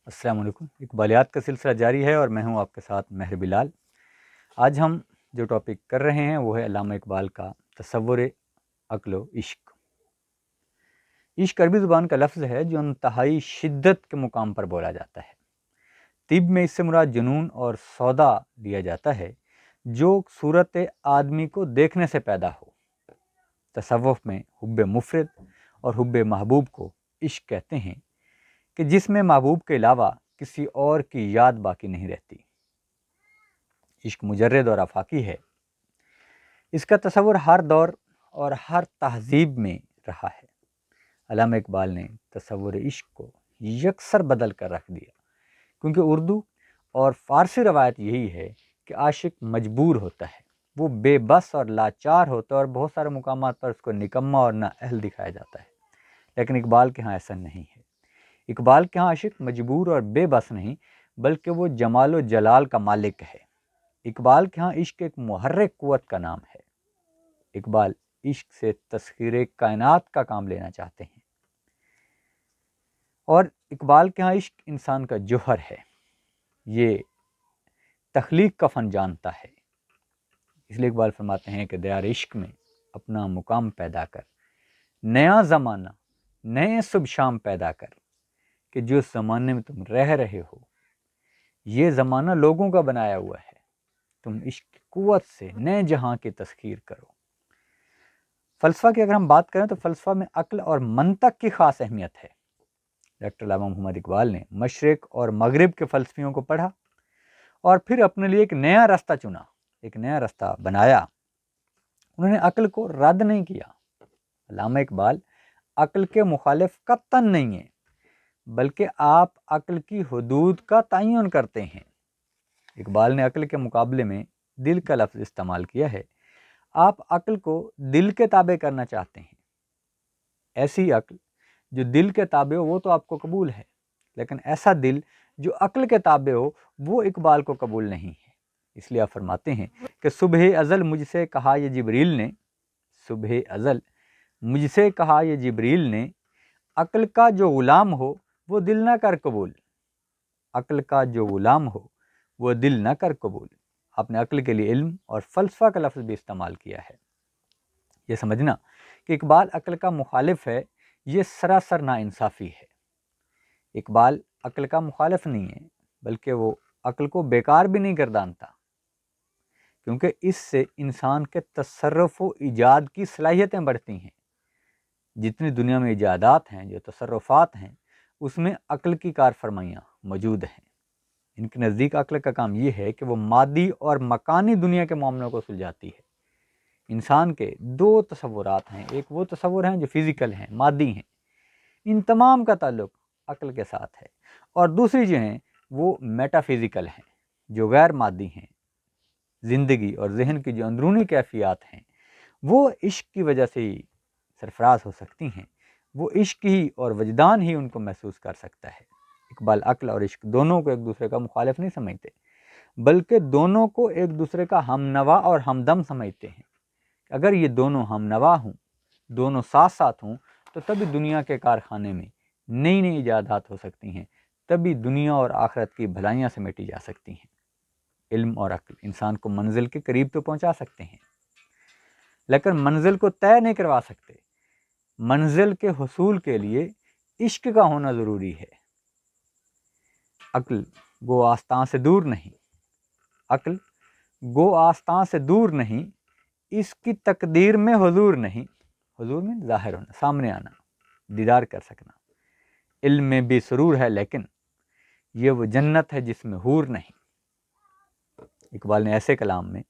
السلام علیکم۔ اقبالیات کا سلسلہ جاری ہے اور میں ہوں آپ کے ساتھ مہر بلال۔ آج ہم جو ٹاپک کر رہے ہیں وہ ہے علامہ اقبال کا تصور عقل و عشق۔ عشق عربی زبان کا لفظ ہے جو انتہائی شدت کے مقام پر بولا جاتا ہے۔ طب میں اس سے مراد جنون اور سودا لیا جاتا ہے جو صورت آدمی کو دیکھنے سے پیدا ہو۔ تصوف میں حب مفرد اور حب محبوب کو عشق کہتے ہیں کہ جس میں محبوب کے علاوہ کسی اور کی یاد باقی نہیں رہتی۔ عشق مجرد اور آفاقی ہے۔ اس کا تصور ہر دور اور ہر تہذیب میں رہا ہے۔ علامہ اقبال نے تصور عشق کو یکسر بدل کر رکھ دیا، کیونکہ اردو اور فارسی روایت یہی ہے کہ عاشق مجبور ہوتا ہے، وہ بے بس اور لاچار ہوتا ہے اور بہت سارے مقامات پر اس کو نکما اور نااہل دکھایا جاتا ہے۔ لیکن اقبال کے ہاں ایسا نہیں ہے۔ اقبال کے ہاں عاشق مجبور اور بے بس نہیں، بلکہ وہ جمال و جلال کا مالک ہے۔ اقبال کے ہاں عشق ایک محرک قوت کا نام ہے۔ اقبال عشق سے تسخیر کائنات کا کام لینا چاہتے ہیں، اور اقبال کے ہاں عشق انسان کا جوہر ہے، یہ تخلیق کا فن جانتا ہے۔ اس لیے اقبال فرماتے ہیں کہ دیار عشق میں اپنا مقام پیدا کر، نیا زمانہ نئے صبح شام پیدا کر، کہ جو زمانے میں تم رہ رہے ہو یہ زمانہ لوگوں کا بنایا ہوا ہے، تم عشق کی قوت سے نئے جہاں کی تسخیر کرو۔ فلسفہ کی اگر ہم بات کریں تو فلسفہ میں عقل اور منطق کی خاص اہمیت ہے۔ ڈاکٹر علامہ محمد اقبال نے مشرق اور مغرب کے فلسفیوں کو پڑھا اور پھر اپنے لیے ایک نیا راستہ چنا، ایک نیا راستہ بنایا۔ انہوں نے عقل کو رد نہیں کیا۔ علامہ اقبال عقل کے مخالف قطعاً نہیں ہیں، بلکہ آپ عقل کی حدود کا تعین کرتے ہیں۔ اقبال نے عقل کے مقابلے میں دل کا لفظ استعمال کیا ہے۔ آپ عقل کو دل کے تابع کرنا چاہتے ہیں۔ ایسی عقل جو دل کے تابع ہو وہ تو آپ کو قبول ہے، لیکن ایسا دل جو عقل کے تابع ہو وہ اقبال کو قبول نہیں ہے۔ اس لیے آپ فرماتے ہیں کہ صبح ازل مجھ سے کہا یہ جبریل نے، صبح ازل مجھ سے کہا یہ جبریل نے، عقل کا جو غلام ہو وہ دل نہ کر قبول، عقل کا جو غلام ہو وہ دل نہ کر قبول۔ آپ نے عقل کے لیے علم اور فلسفہ کا لفظ بھی استعمال کیا ہے۔ یہ سمجھنا کہ اقبال عقل کا مخالف ہے یہ سراسر ناانصافی ہے۔ اقبال عقل کا مخالف نہیں ہے، بلکہ وہ عقل کو بیکار بھی نہیں گردانتا، کیونکہ اس سے انسان کے تصرف و ایجاد کی صلاحیتیں بڑھتی ہیں۔ جتنی دنیا میں ایجادات ہیں، جو تصرفات ہیں، اس میں عقل کی کار فرمائیاں موجود ہیں۔ ان کے نزدیک عقل کا کام یہ ہے کہ وہ مادی اور مکانی دنیا کے معاملوں کو سلجھاتی ہے۔ انسان کے دو تصورات ہیں، ایک وہ تصور ہیں جو فزیکل ہیں، مادی ہیں، ان تمام کا تعلق عقل کے ساتھ ہے، اور دوسری جو ہیں وہ میٹا فزیکل ہیں، جو غیر مادی ہیں۔ زندگی اور ذہن کی جو اندرونی کیفیات ہیں وہ عشق کی وجہ سے ہی سرفراز ہو سکتی ہیں، وہ عشق ہی اور وجدان ہی ان کو محسوس کر سکتا ہے۔ اقبال عقل اور عشق دونوں کو ایک دوسرے کا مخالف نہیں سمجھتے، بلکہ دونوں کو ایک دوسرے کا ہم نوا اور ہمدم سمجھتے ہیں۔ اگر یہ دونوں ہم نوا ہوں، دونوں ساتھ ساتھ ہوں، تو تبھی دنیا کے کارخانے میں نئی نئی ایجادات ہو سکتی ہیں، تبھی دنیا اور آخرت کی بھلائیاں سمیٹی جا سکتی ہیں۔ علم اور عقل انسان کو منزل کے قریب تو پہنچا سکتے ہیں، لیکن منزل کو طے نہیں کروا سکتے۔ منزل کے حصول کے لیے عشق کا ہونا ضروری ہے۔ عقل گو آستاں سے دور نہیں، عقل گو آستاں سے دور نہیں، اس کی تقدیر میں حضور نہیں۔ حضور میں ظاہر ہونا، سامنے آنا، دیدار کر سکنا۔ علم میں بھی سرور ہے، لیکن یہ وہ جنت ہے جس میں حور نہیں۔ اقبال نے ایسے کلام میں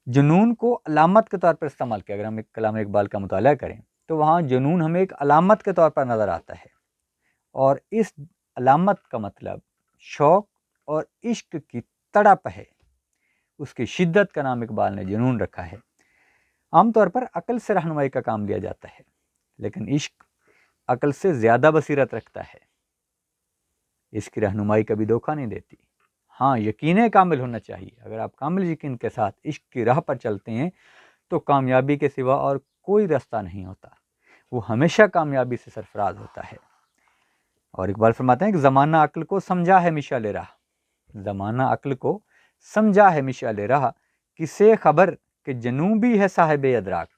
جنون کو علامت کے طور پر استعمال کیا۔ اگر ہم کلام اقبال کا مطالعہ کریں تو وہاں جنون ہمیں ایک علامت کے طور پر نظر آتا ہے، اور اس علامت کا مطلب شوق اور عشق کی تڑپ ہے۔ اس کی شدت کا نام اقبال نے جنون رکھا ہے۔ عام طور پر عقل سے رہنمائی کا کام لیا جاتا ہے، لیکن عشق عقل سے زیادہ بصیرت رکھتا ہے۔ اس کی رہنمائی کبھی دھوکہ نہیں دیتی۔ ہاں، یقین کامل ہونا چاہیے۔ اگر آپ کامل یقین کے ساتھ عشق کی راہ پر چلتے ہیں تو کامیابی کے سوا اور کوئی راستہ نہیں ہوتا، وہ ہمیشہ کامیابی سے سرفراز ہوتا ہے۔ اور اقبال فرماتے ہیں کہ زمانہ عقل کو سمجھا ہے مشعل راہ، زمانہ عقل کو سمجھا ہے مشعل راہ، کسے خبر کہ جنوں بھی ہے صاحب ادراک،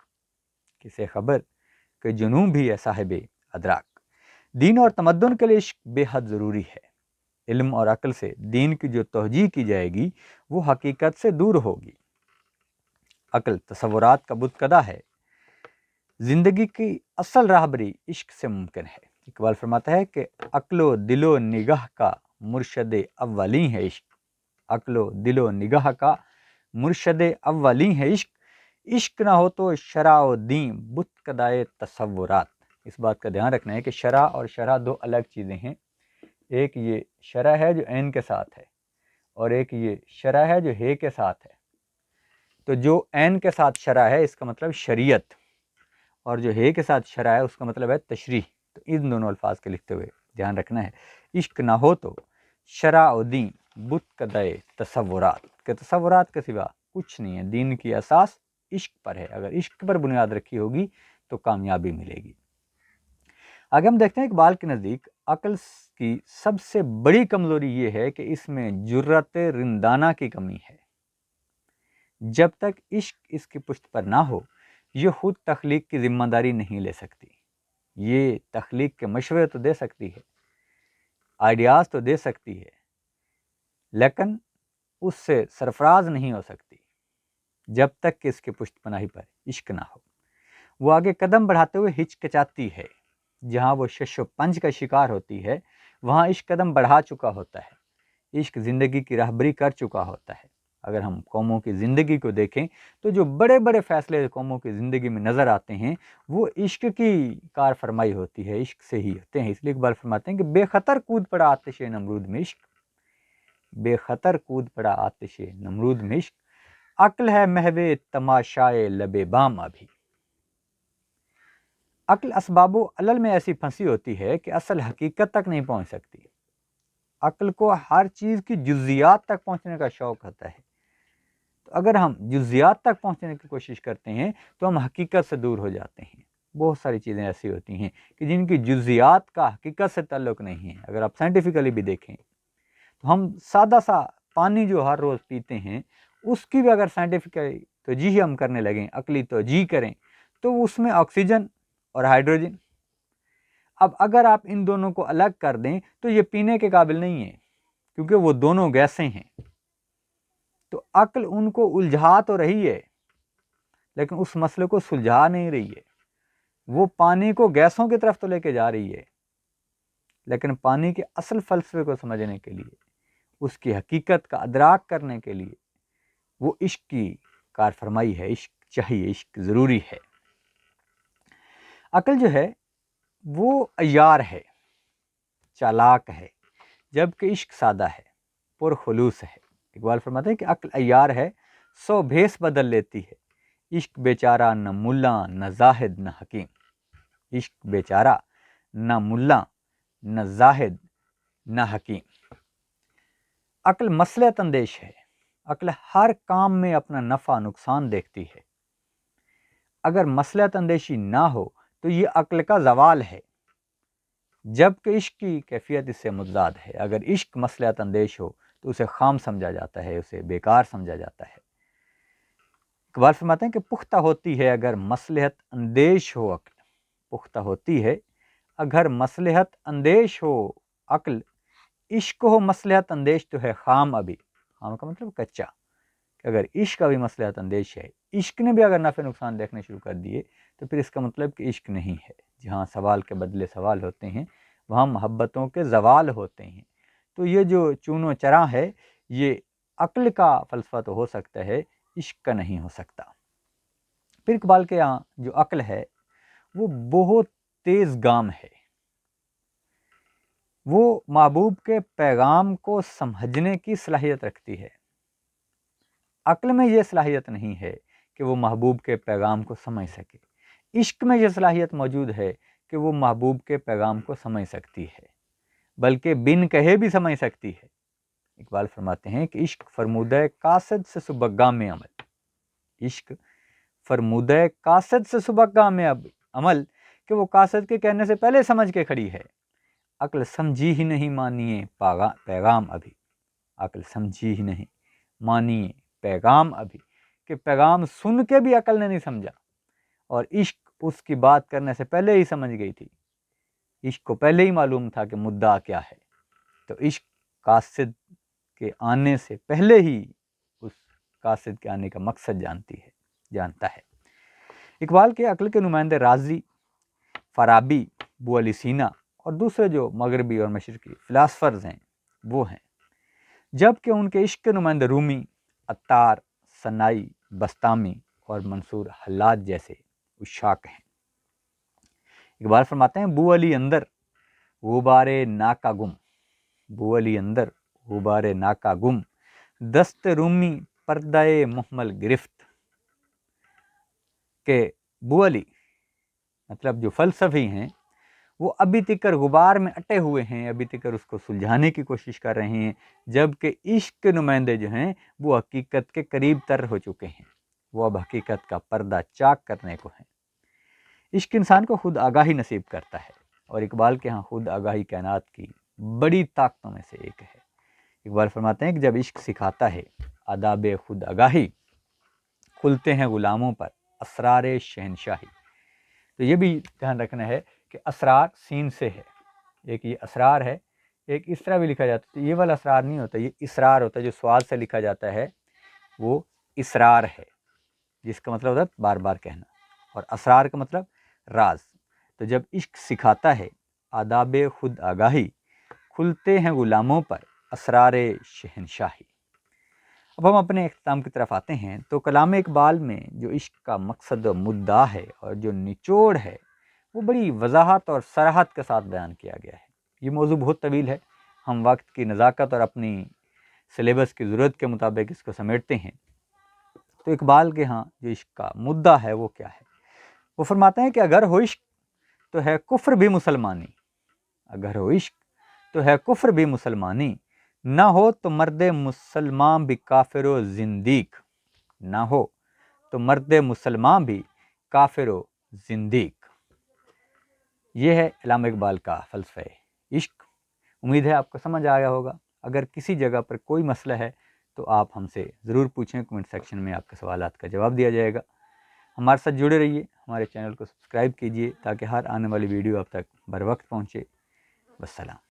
کسے خبر کہ جنوں بھی ہے صاحب ادراک۔ دین اور تمدن کے لیے عشق بے حد ضروری ہے۔ علم اور عقل سے دین کی جو توجیہ کی جائے گی وہ حقیقت سے دور ہوگی۔ عقل تصورات کا بت کدہ ہے، زندگی کی اصل راہبری عشق سے ممکن ہے۔ اقبال فرماتا ہے کہ عقل و دل و نگاہ کا مرشد اولیں ہے عشق، عقل و دل و نگاہ کا مرشد اولیں ہے عشق، عشق نہ ہو تو شرع و دین بت کدائے تصورات۔ اس بات کا دھیان رکھنا ہے کہ شرع اور شرع دو الگ چیزیں ہیں، ایک یہ شرع ہے جو عین کے ساتھ ہے اور ایک یہ شرع ہے جو ہے کے ساتھ ہے۔ تو جو عین کے ساتھ شرع ہے اس کا مطلب شریعت، اور جو ہے کے ساتھ شرع ہے اس کا مطلب ہے تشریح۔ تو ان دونوں الفاظ کے لکھتے ہوئے دھیان رکھنا ہے، عشق نہ ہو تو شرع و دین بت کدائے تصورات، کہ تصورات کے سوا کچھ نہیں ہے، دین کی اساس عشق پر ہے، اگر عشق پر بنیاد رکھی ہوگی تو کامیابی ملے گی۔ آگے ہم دیکھتے ہیں اقبال کے نزدیک عقل کی سب سے بڑی کمزوری یہ ہے کہ اس میں جرأت رندانہ کی کمی ہے۔ جب تک عشق اس کی پشت پر نہ ہو یہ خود تخلیق کی ذمہ داری نہیں لے سکتی۔ یہ تخلیق کے مشورے تو دے سکتی ہے، آئیڈیاز تو دے سکتی ہے، لیکن اس سے سرفراز نہیں ہو سکتی جب تک کہ اس کے پشت پناہی پر عشق نہ ہو۔ وہ آگے قدم بڑھاتے ہوئے ہچکچاتی ہے، جہاں وہ شش و پنج کا شکار ہوتی ہے وہاں عشق قدم بڑھا چکا ہوتا ہے، عشق زندگی کی راہبری کر چکا ہوتا ہے۔ اگر ہم قوموں کی زندگی کو دیکھیں تو جو بڑے بڑے فیصلے قوموں کی زندگی میں نظر آتے ہیں وہ عشق کی کار فرمائی ہوتی ہے، عشق سے ہی ہوتے ہیں۔ اس لیے اقبال فرماتے ہیں کہ بے خطر کود پڑا آتش نمرود میں عشق، بے خطر کود پڑا آتش نمرود میں عشق، عقل ہے محو تماشائے لب بام ابھی۔ عقل اسباب و علل میں ایسی پھنسی ہوتی ہے کہ اصل حقیقت تک نہیں پہنچ سکتی۔ عقل کو ہر چیز کی جزیات تک پہنچنے کا شوق ہوتا ہے، تو اگر ہم جزیات تک پہنچنے کی کوشش کرتے ہیں تو ہم حقیقت سے دور ہو جاتے ہیں۔ بہت ساری چیزیں ایسی ہوتی ہیں کہ جن کی جزیات کا حقیقت سے تعلق نہیں ہے۔ اگر آپ سائنٹیفکلی بھی دیکھیں تو ہم سادہ سا پانی جو ہر روز پیتے ہیں اس کی بھی اگر سائنٹیفکلی توجیہ ہم کرنے لگیں، عقلی توجیہ کریں، تو اس میں آکسیجن اور ہائیڈروجن، اب اگر آپ ان دونوں کو الگ کر دیں تو یہ پینے کے قابل نہیں ہے کیونکہ وہ دونوں گیسیں ہیں۔ تو عقل ان کو الجھا تو رہی ہے لیکن اس مسئلے کو سلجھا نہیں رہی ہے، وہ پانی کو گیسوں کی طرف تو لے کے جا رہی ہے، لیکن پانی کے اصل فلسفے کو سمجھنے کے لیے، اس کی حقیقت کا ادراک کرنے کے لیے وہ عشق کی کار فرمائی ہے، عشق چاہیے، عشق ضروری ہے۔ عقل جو ہے وہ عیار ہے، چالاک ہے، جبکہ عشق سادہ ہے، پرخلوص ہے۔ اقبال فرماتے ہیں کہ عقل عیار ہے، 100 بھیس بدل لیتی ہے، عشق بیچارہ نہ ملا نہ زاہد نہ حکیم، عشق بیچارہ نہ ملا نہ زاہد نہ حکیم۔ عقل مصلحت اندیش ہے، عقل ہر کام میں اپنا نفع نقصان دیکھتی ہے۔ اگر مصلحت اندیشی نہ ہو تو یہ عقل کا زوال ہے، جبکہ عشق کی کیفیت اس سے متضاد ہے۔ اگر عشق مصلحت اندیش ہو تو اسے خام سمجھا جاتا ہے، اسے بیکار سمجھا جاتا ہے۔ اقبال فرماتے ہیں کہ پختہ ہوتی ہے اگر مصلحت اندیش ہو عقل، پختہ ہوتی ہے اگر مصلحت اندیش ہو عقل، عشق ہو مصلحت اندیش تو ہے خام ابھی، خام کا مطلب کچا، کہ اگر عشق ابھی مصلحت اندیش ہے، عشق نے بھی اگر نفع نقصان دیکھنے شروع کر دیے تو پھر اس کا مطلب کہ عشق نہیں ہے۔ جہاں سوال کے بدلے سوال ہوتے ہیں وہاں محبتوں کے زوال ہوتے ہیں۔ تو یہ جو چون و چرا ہے یہ عقل کا فلسفہ تو ہو سکتا ہے، عشق کا نہیں ہو سکتا۔ پھر اقبال کے یہاں جو عقل ہے وہ بہت تیز گام ہے، وہ محبوب کے پیغام کو سمجھنے کی صلاحیت رکھتی ہے۔ عقل میں یہ صلاحیت نہیں ہے کہ وہ محبوب کے پیغام کو سمجھ سکے، عشق میں یہ صلاحیت موجود ہے کہ وہ محبوب کے پیغام کو سمجھ سکتی ہے، بلکہ بن کہے بھی سمجھ سکتی ہے۔ اقبال فرماتے ہیں کہ عشق فرمودہ قاصد سے سبکگام میں عمل، عشق فرمودہ قاصد سے سبکگام میں عمل، کہ وہ قاصد کے کہنے سے پہلے سمجھ کے کھڑی ہے۔ عقل سمجھی ہی نہیں مانیے پیغام ابھی، عقل سمجھی ہی نہیں مانیے پیغام ابھی، کہ پیغام سن کے بھی عقل نے نہیں سمجھا، اور عشق اس کی بات کرنے سے پہلے ہی سمجھ گئی تھی، عشق کو پہلے ہی معلوم تھا کہ مدعا کیا ہے۔ تو عشق قاصد کے آنے سے پہلے ہی اس قاصد کے آنے کا مقصد جانتا ہے۔ اقبال کے عقل کے نمائندے رازی، فارابی، ابو علی سینا اور دوسرے جو مغربی اور مشرقی فلاسفرز ہیں وہ ہیں، جبکہ ان کے عشق کے نمائندے رومی، عطار، سنائی، بستامی اور منصور حلاج جیسے عشاق ہیں۔ اقبال فرماتے ہیں بو علی اندر غبار ناکا گم، بو علی اندر غبار ناکا گم، دست رومی پردہ محمل گرفت، کہ بو علی مطلب جو فلسفی ہیں وہ ابھی تکر غبار میں اٹے ہوئے ہیں، ابھی تکر اس کو سلجھانے کی کوشش کر رہے ہیں، جبکہ عشق کے نمائندے جو ہیں وہ حقیقت کے قریب تر ہو چکے ہیں، وہ اب حقیقت کا پردہ چاک کرنے کو ہیں۔ عشق انسان کو خود آگاہی نصیب کرتا ہے، اور اقبال کے ہاں خود آگاہی کائنات کی بڑی طاقتوں میں سے ایک ہے۔ اقبال فرماتے ہیں کہ جب عشق سکھاتا ہے آداب خود آگاہی، کھلتے ہیں غلاموں پر اسرار شہنشاہی۔ تو یہ بھی دھیان رکھنا ہے کہ اسرار سین سے ہے، ایک یہ اسرار ہے، ایک اس طرح بھی لکھا جاتا ہے، یہ والا اسرار نہیں ہوتا، یہ اسرار ہوتا ہے، جو سواد سے لکھا جاتا ہے وہ اسرار ہے، جس کا مطلب ہوتا ہے بار بار کہنا، اور اسرار کا مطلب راز۔ تو جب عشق سکھاتا ہے آداب خود آگاہی، کھلتے ہیں غلاموں پر اسرار شہنشاہی۔ اب ہم اپنے اختتام کی طرف آتے ہیں، تو کلام اقبال میں جو عشق کا مقصد و مدعا ہے اور جو نچوڑ ہے وہ بڑی وضاحت اور صراحت کے ساتھ بیان کیا گیا ہے۔ یہ موضوع بہت طویل ہے، ہم وقت کی نزاکت اور اپنی سلیبس کی ضرورت کے مطابق اس کو سمیٹتے ہیں۔ تو اقبال کے ہاں جو عشق کا مدعا ہے وہ کیا ہے؟ وہ فرماتے ہیں کہ اگر ہو عشق تو ہے کفر بھی مسلمانی، اگر ہو عشق تو ہے کفر بھی مسلمانی، نہ ہو تو مرد مسلمان بھی کافر و زندیق، نہ ہو تو مرد مسلمان بھی کافر و زندیق۔ یہ ہے علامہ اقبال کا فلسفہ عشق۔ امید ہے آپ کو سمجھ آیا ہوگا۔ اگر کسی جگہ پر کوئی مسئلہ ہے تو آپ ہم سے ضرور پوچھیں، کمنٹ سیکشن میں آپ کے سوالات کا جواب دیا جائے گا۔ ہمارے ساتھ جڑے رہیے، ہمارے چینل کو سبسکرائب کیجیے تاکہ ہر آنے والی ویڈیو آپ تک بر وقت پہنچے۔ والسلام۔